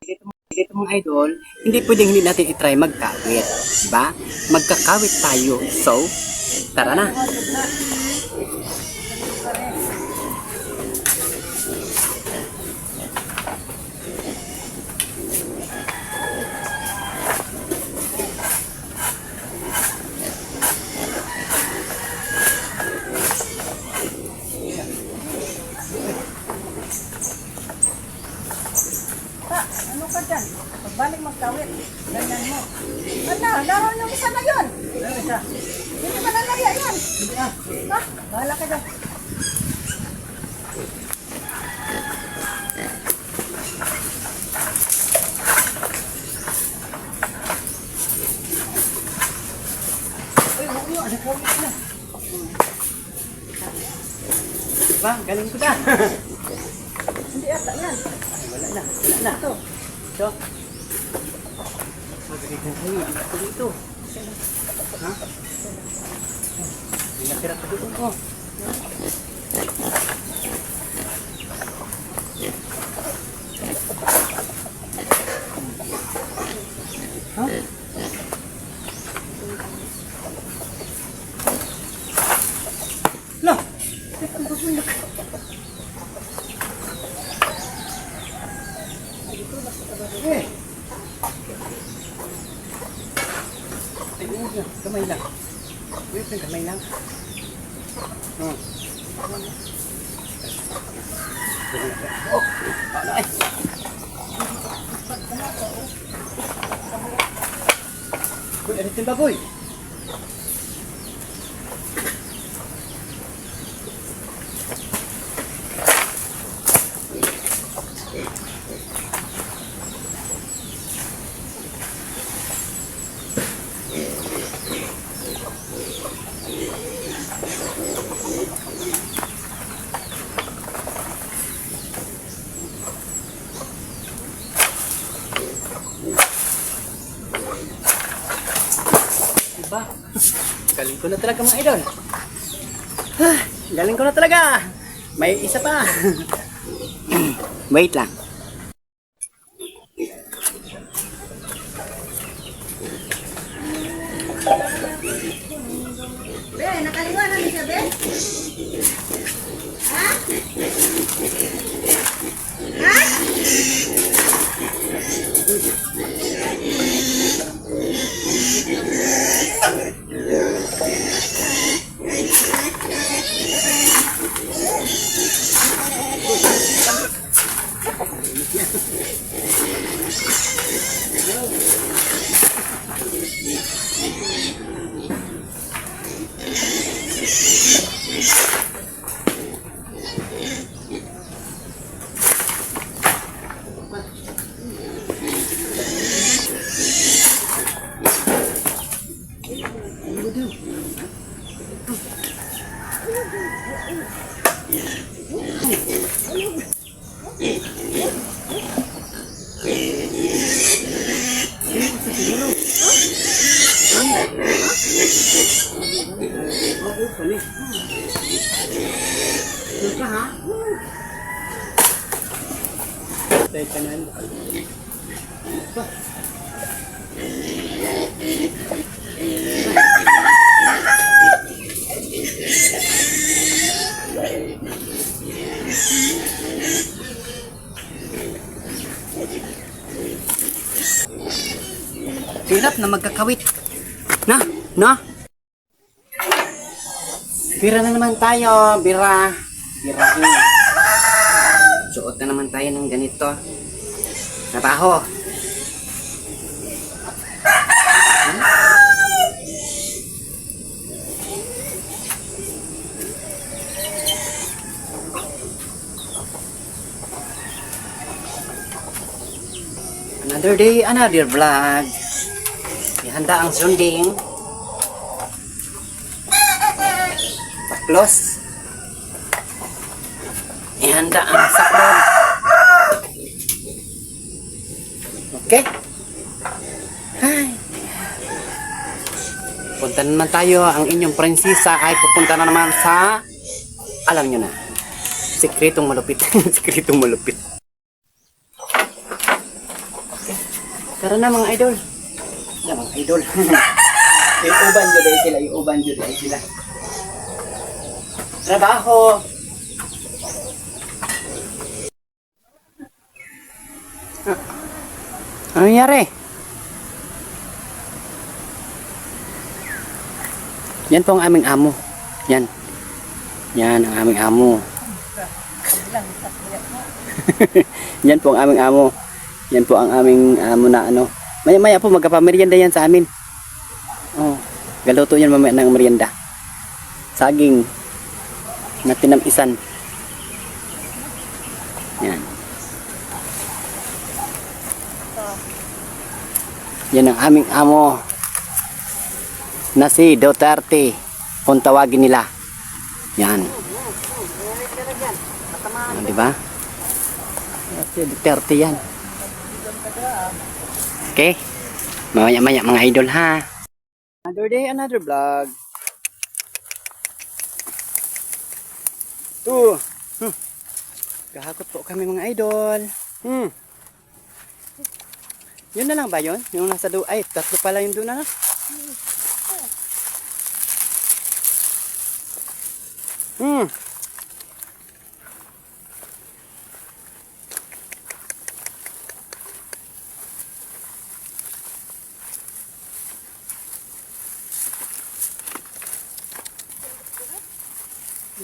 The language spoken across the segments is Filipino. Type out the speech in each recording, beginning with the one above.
Dito mga idol, hindi pwedeng hindi natin itry magkawit. Diba? Magkakawit tayo. So, tara na. Ano ka dyan? Pagbalik magkawit. Ganyan mo. Ano? Laro yung isa na yun. Ano isa? Hindi ba nalaya yan? Hindi ah. Ha? Bahala ka dyan. Uy, huwag mo. Ano kawit na? Diba? Galing ko na. Hindi ata yan. Ay, wala na. Wala na. Ito. So, magaling na kayo. Ito dito. Ha? May natira pa dito. Oh. Ha? Lah! Ang gusto Eh! Tingnan mo lang. Kamay lang. Wait lang, kamay lang. Oh. Oh! Ano eh? Boy, aritin ba, boy? Diba? Galing ko na talaga mga idol. Galing ko na talaga. May isa pa. Wait lang. Be, nakaliwa na ni siya, Be? Ha? Ha? Teka na. Hirap na magkakawit. Na. Bira na naman tayo. Bira. Suot na naman tayo ng ganito. Trabaho. Another day, another vlog. Ihanda ang sunding. Paklos. Ihanda ang saklon. Okay? Hi. Punta naman tayo. Ang inyong prinsesa ay pupunta na naman sa, alam nyo na, sikretong malupit. Sikretong malupit. Tara na mga idol. Tara mga idol. Yung uban dyan ay sila, yung uban dyan ay sila. Trabaho! Ano nangyari? Yan po ang aming amo. Yan. Yan ang aming amo. Yan po ang aming amo. Yan po ang aming amo na ano. Maya-maya po magkapamerienda yan sa amin. Oh, galuto yan mamaya ng merienda. Saging na tinamisan. Yan. Yan ang aming amo na si Duterte kung tawagin nila. Yan. Di ba? Si Duterte yan. Okay? Mamaya-maya mga idol ha. Another day, another vlog. Kahakot po kami mga idol. Yun na lang ba yun? Yung nasa doon. Ay, tatlo pala yung doon na.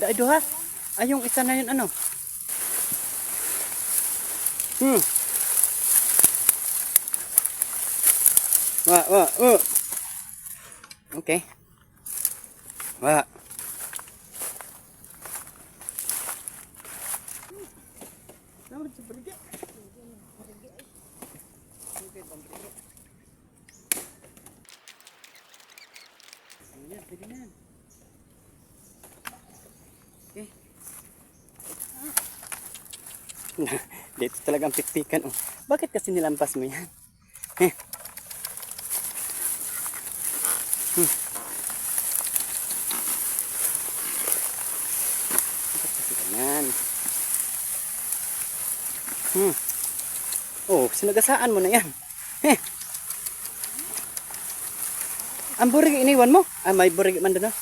Ay, duha. Ay, yung isa na yun ano. Okay. Wa. Okay. Dito talagang pikpikan. Oh. Bakit kasi nilampas mo yan? Ganyan. Oh, sinagasaan mo na yan. Ang burigi iniwan mo? Ah, may burigi man doon.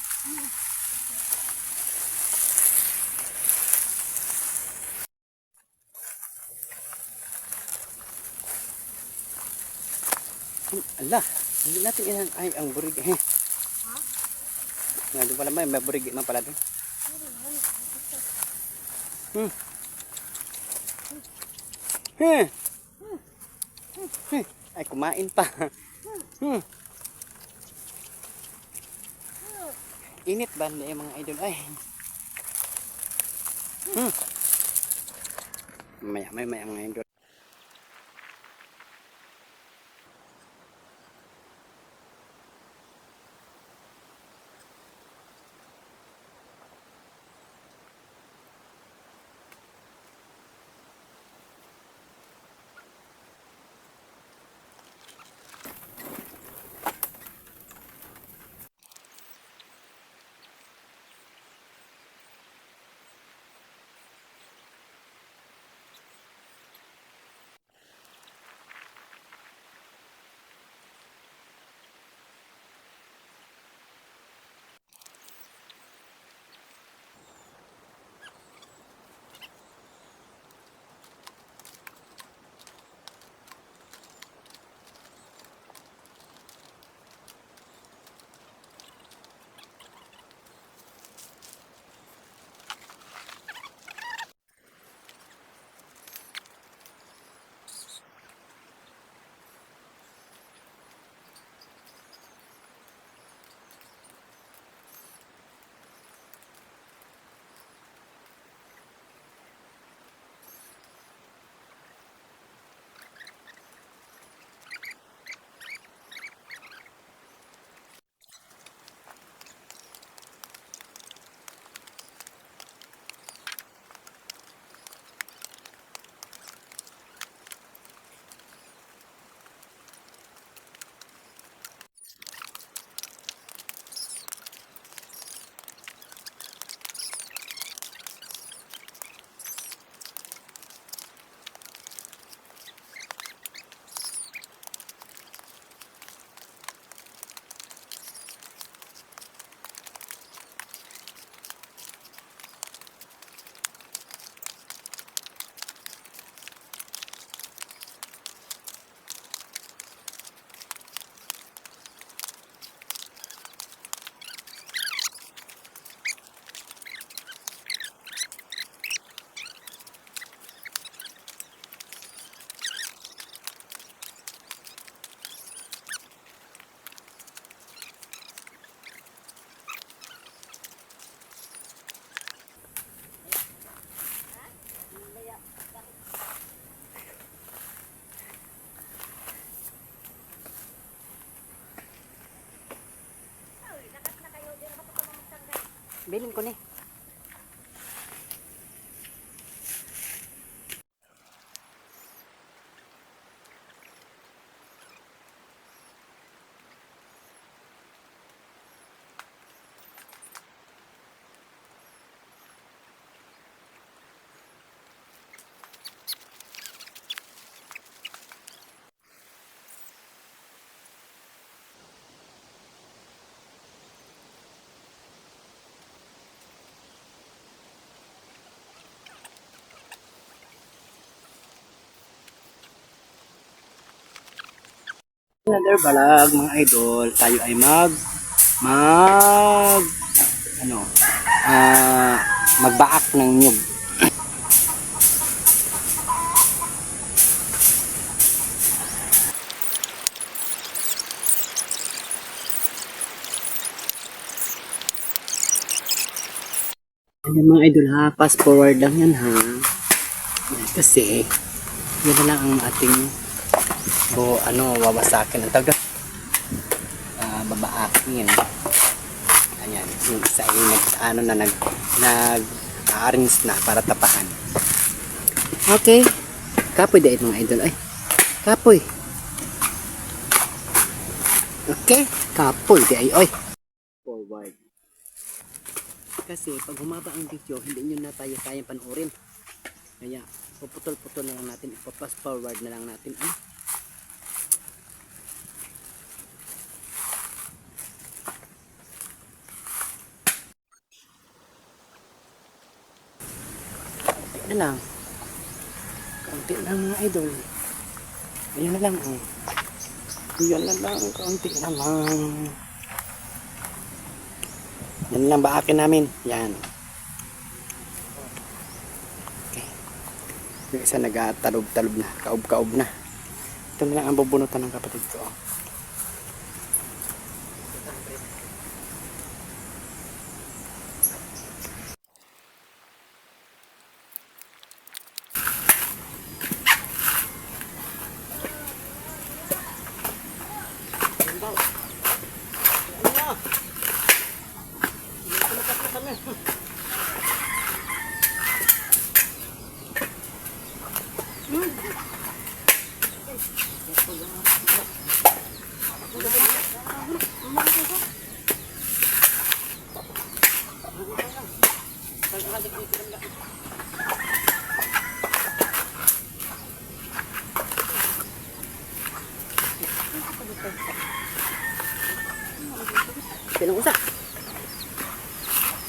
Ala, hindi natin ilan. Ay, ang burigi. Doon pala may burigi man pala doon. Ay, kumain pa. Init ba na mga idol? Ay. Maya mga idol. Bilin ko ni. Another balag mga idol, tayo ay mag ano magbaak ng nyug. Ayan mga idol ha, fast forward lang yan ha. Kasi yun na lang ang ating wawasakin ang taga babaakin. Ayan, yung isa ay nag-arrange na para tapahan. Okay. Kapoy dahil mga idol. Ay, kapoy. Okay. Kapoy dahil. Oy. Forward. Kasi pag humaba ang video, hindi nyo na tayo kayang panoorin. Kaya, puputol-putol na lang natin. Ipapas forward na lang natin. Ay. Kaunti na lang. Kaunti na lang mga idol. Ayan na lang. Oh. Ayan na lang. Kaunti na lang. Yan lang baakin namin. Yan. Okay. Yung isa nag-talog-talog na. Kaob-kaob na. Ito na lang ang bubunutan ng kapatid ko.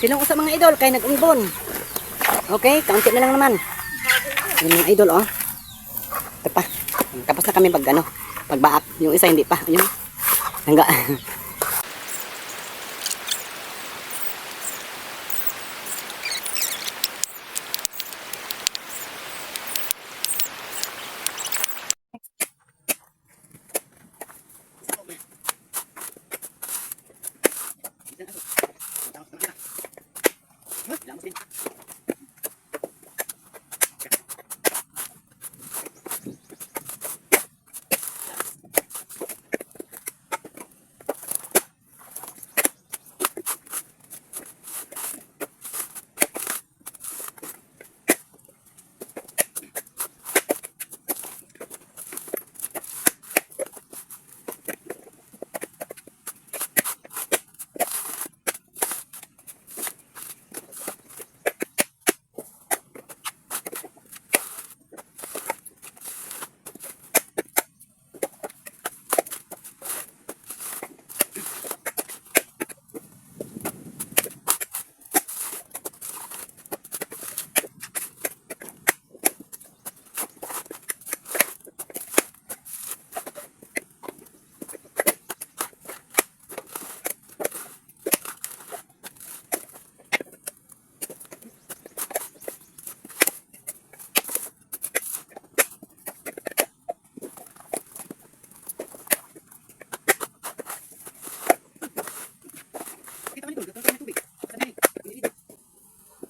Sinong usa mga idol kay nag-unbon. Okay, kaunti na lang naman. Yung mga idol oh. Ito pa. Tapos na kami pagbaak. Yung isa hindi pa. Yung hangga.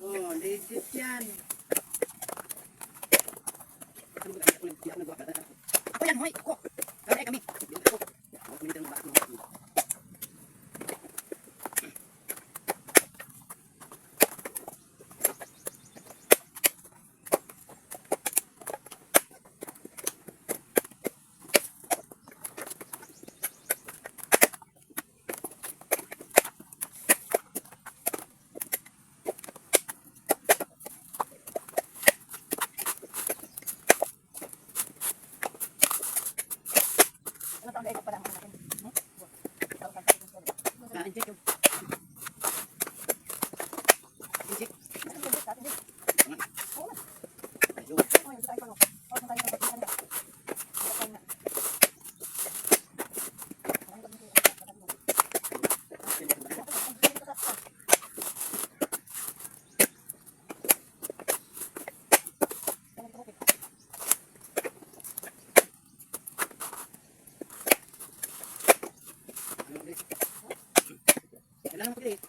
Oh, legit yan. Ako yan, hoy, ako. Kaya kami. Ako. Ako minitang baak ng baak. inject yun. Inject. Ayun. Kailangan mo kili.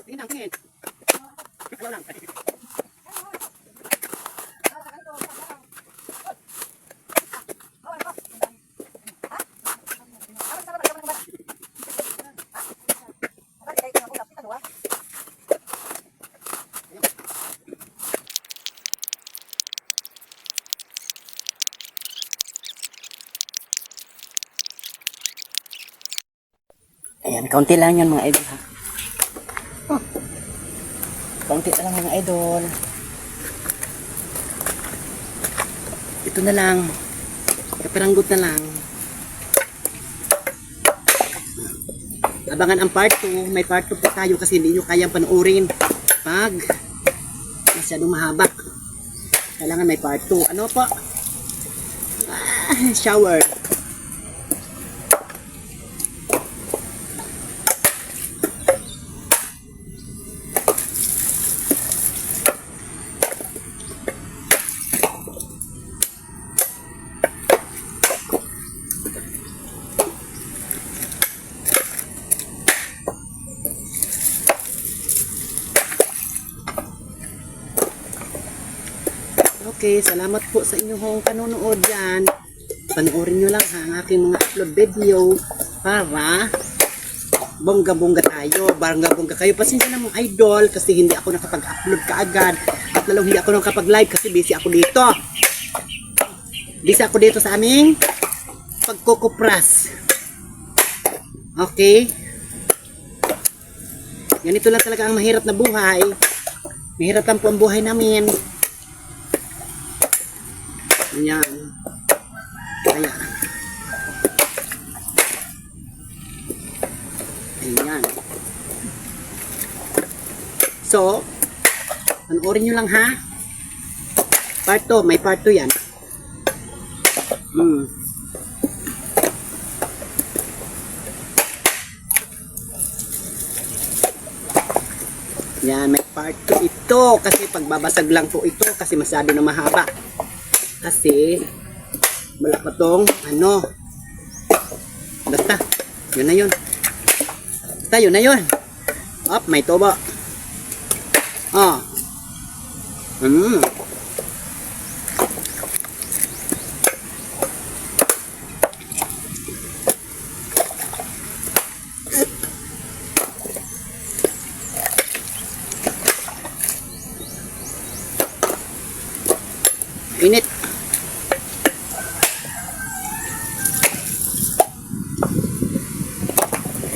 Tingin lang, tingin. Ayaw lang. Ayan, kaunti lang yan mga idol ha. Kaunti na lang mga idol. Ito na lang. Kaperanggot na lang. Abangan ang part 2. May part 2 pa tayo kasi hindi nyo kayang panoorin pag masyadong mahaba. Kailangan may part 2. Ano po? Shower. Okay, salamat po sa inyong panonood dyan. Panoorin nyo lang ha, ang aking mga upload video para bongga-bongga tayo, bongga-bongga kayo. Pasensya na mga idol kasi hindi ako nakapag-upload kaagad at lalong hindi ako nakapag-live kasi busy ako dito. Busy ako dito sa aming pagkukupras. Okay? Ganito lang talaga ang mahirap na buhay. Mahirap lang po ang buhay namin. Yan. Kaya. Ayan. So, panoorin nyo lang ha. Part 2. May part 2 yan. Yan, may part 2 ito. Kasi pagbabasag lang po ito. Kasi masyado na mahaba. Kasi wala pa tong ano. Basta, yun na yun. Basta, yun na yun. Op, may tubo. Oh. Init.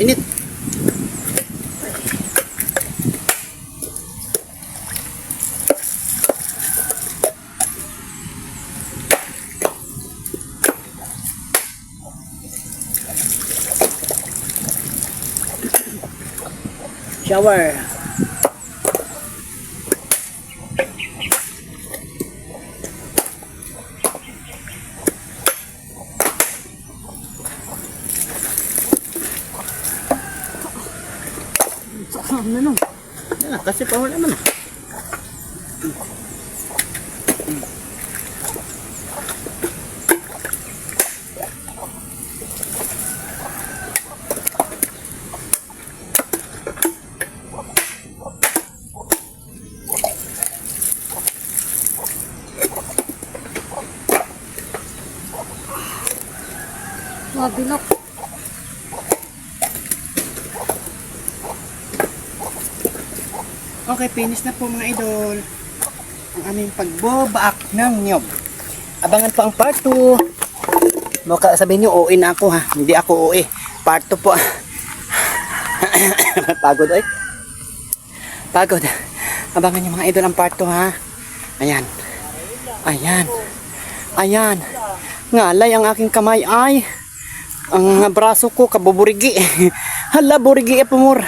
Init. Shower. Ano? Kasi pa wala man. Mabilok. Okay, finish na po mga idol. Ang aming pagbobaak ng nyog. Abangan po ang part 2. Baka sabihin nyo, OA na ako ha. Hindi ako OA. Part 2 po. Pagod ay. Pagod. Abangan nyo mga idol ang part 2 ha. Ayan. Ayan. Ayan. Ngalay ang aking kamay ay. Ang braso ko kabuburigi. Hala, burigi e pumur.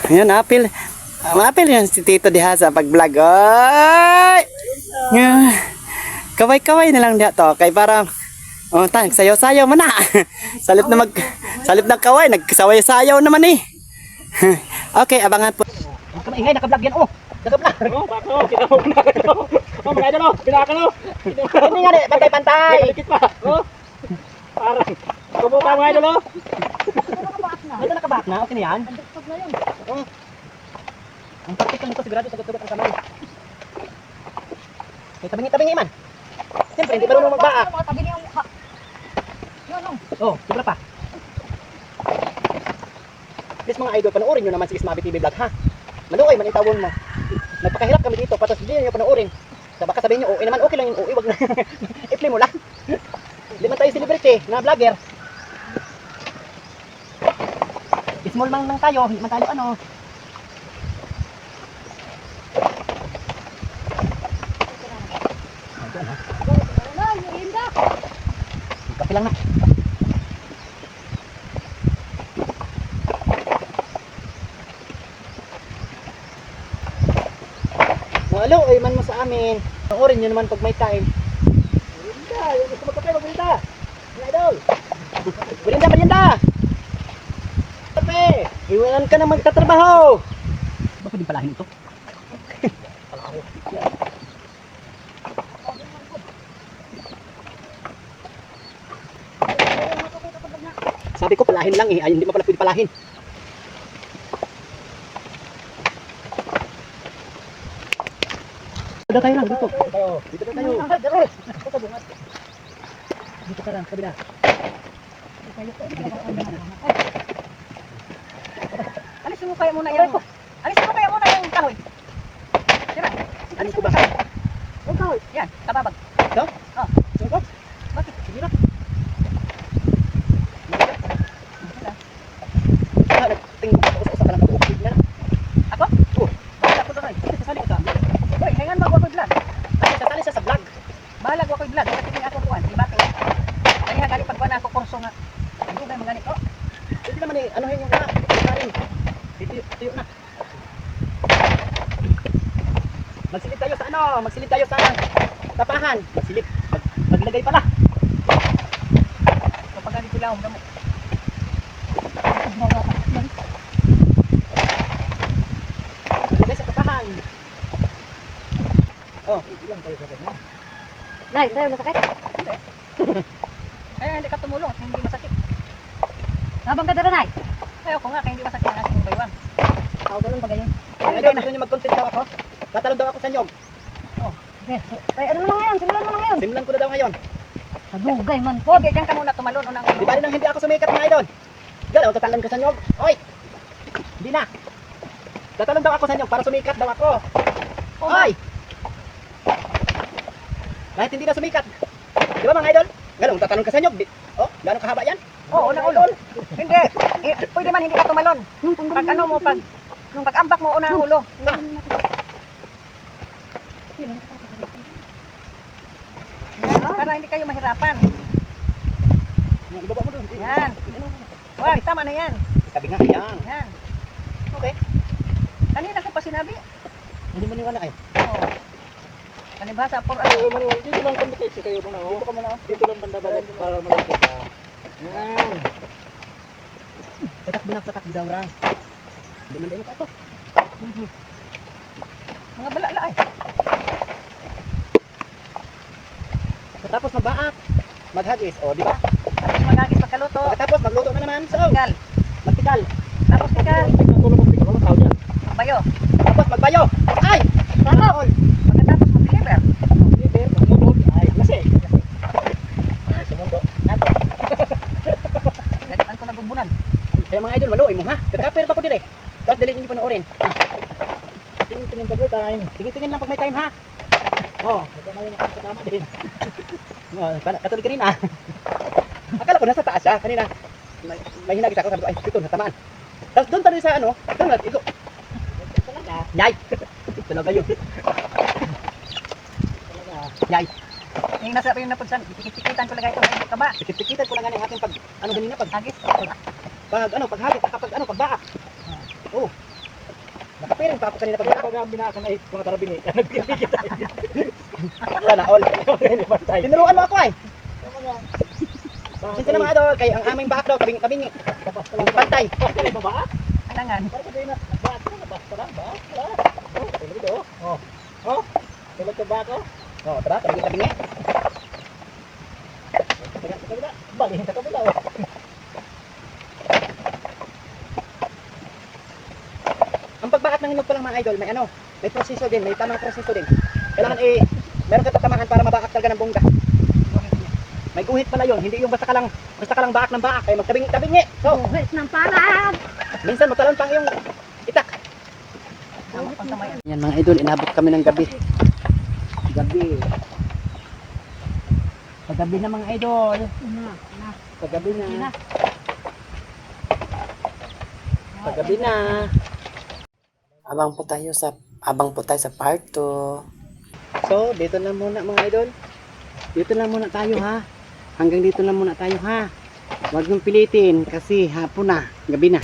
Ayan, apil. Apil yan si Tito Diha sa pag-vlog. Ay! Kaway-kaway na lang diha to. Kay para tang sayaw-sayaw man na. Salip na kaway, nagsaway-sayaw naman eh. Okay, abangan po. Ingay, naka-vlog yan Naka-vlog. Bako, kinahog na kayo. Mga idol, pinakalo. Hindi nga pantay-pantay. Dikit pa. Parang kubuka mga idol. Ito nakabak na, okay na yan. Pag na yun. Ang praktikal nito sigurado sagot-sagot ang kamay. May tabingi-tabingi man. Siyempre, hindi marunong magbaak. Tabi niya yung mukha. Yun, Sobra pa. Please mga idol, panoorin nyo naman si Ismabi TV Vlog ha. Maluoy, manitawon mo. Nagpakahirap kami dito, patos hindi nyo panoorin. Baka sabihin nyo, naman okay lang yung wag na. I-play mo lang. Hindi man tayo celebrity na vlogger. Small man tayo, hindi man tayo Wala, merienda. Kape lang na. Malo, man mo sa amin. Panoorin nyo naman pag may time. Merinda, yung gusto magkape, magmerinda. Mga idol. Merinda. Kape, iwanan ka na magtatrabaho. Bakit din palahin ito? Sabi ko palahin lang ay hindi mo pala pwede palahin. Dito tayo lang, dito. Dito na tayo. Dito ka lang, kabila. Alisin mo kaya muna yung... Alisin mo kaya muna yung kahoy. Diba? Ano ko ba? Yung kahoy. Yan, kababag. Ito? Oh. Sungkot? Bakit? Sige na. Tingko ka sa ka lang mag-uukit na. Ako? Oo. Bakit ako doon? Dito sasali ka. Hoy, ngayon magwakoy vlog. Kasi sasali siya sa vlog. Bahala wakoy vlog. Kasi tingin ako kuhan. Ibate. Kaya gali pagkuhan na ako kurso nga. Hindi na mga ganito. Pwede naman anuhin yung anak. Karin. Tuyo na. Magsilip tayo sa Magsilip tayo sa tapahan. Maglagay pala. Kapag ganito lang ang gamot. Maglagay sa tapahan. Ilang tayo sa kanya. Nay, tayo masakit? Hindi. Kaya hindi ka tumulong. Hindi masakit. Habang ka dara, Nay. Ayaw ko nga, kaya hindi masakit ang ating baywang. Ganun ba ganyan? Ayun, gusto nyo mag-content daw ako? Tatalon daw ako sa nyog. Ay, ano na ngayon? Simulan mo na ngayon. Simulan ko na daw ngayon. Hadugay man po. Diyan ka muna tumalon. Unang Di ba rin nang hindi ako sumikat mga idol? Galaw, tatalan ka sa nyog. Oy! Hindi na. Tatalon daw ako sa nyog para sumikat daw ako. Oy! Kahit hindi na sumikat. Di ba mga idol? Galaw, tatalon ka sa nyog. Gano'ng kahaba yan? Oo, unang ulo. Hindi. Pwede man hindi ka tumalon. Pag ano mo, nung pag-ambak mo, unang ulo. Para hindi kayo mahirapan. Ibaba mo doon. Yan. Wag, tama na yan. Sabi nga, yan. Yan. Okay. Kanina ko pa sinabi. Hindi mo niwala kayo. Oo. Kanibasa, por Dito lang competition kayo muna. Dito ka muna. Dito lang banda para malapit ka. Yan. Tatak daw ra. Hindi man din ako. mga balala ay. Tapos magbaak, maghagis, di ba? Tapos magagis pagkaluto. Pagkatapos magluto na naman, Tigal. magtikal. Tapos tigal. Tulong mo tingnan tao diyan. Magbayo. Tapos magbayo. Ay! Tapos. Pagkatapos mag-deliver. Liver, magmumog, ay klase. Sumundo. Nato. bunan. Kaya mga idol, maluoy mo ha. Kagkapir pa ko dire. Tapos dali niyo panoorin. Tingin ka ba time? Tingin-tingin lang pag may time ha. Oh, Nagkamayon ako kasama din. katulad kanina. Akala ko nasa taas siya kanina. May hinagis ako, sabi ko, ay, dito, natamaan. Tapos doon tayo sa ano, doon natin, ito. Talaga. Yay! Talaga yun. Talaga. Yay! Yung nasa yung napagsan, tikit-tikitan ko lagay ito sa kaba. Tikit-tikitan ko lang nga ng ating pag, ano ganina, Agis. paghagit, pag baak. Oo. Nakapiring pa ako kanina Kaya pag pag ang binakan ay mga karabini. Nagpipigit tayo. Sana all. Tinuruan mo ako ay. Sinta na mga idol, kay ang aming baak daw, kabing pantay. Baba? Alangan. Para sa na nagbaat ko, nabasta lang ba? Oh, tulog ito. Oh. Oh. Tulog ka ba ako? Oh, tara, kabing nga. Sa kabila. Balihin sa kabila. Oh. Ang pagbaak ng hinog pa lang mga idol, may ano, may proseso din, may tamang proseso din. Kailangan meron ka tatamahan para mabaak talaga ng bongga. May guhit pala yun, hindi yung basta ka lang baak ng baak, kaya magtabing-tabingi. So, Buhit ng palad. minsan magtalon pang yung itak. Tama pang tamayan. Yan mga idol, inabot kami ng gabi. Gabi. Paggabi na mga idol. Paggabi na. Paggabi na. Abang po tayo sa part 2. So, dito na muna mga idol. Dito lang muna tayo ha. Hanggang dito lang muna tayo ha. Huwag niyong pilitin kasi hapon na, gabi na.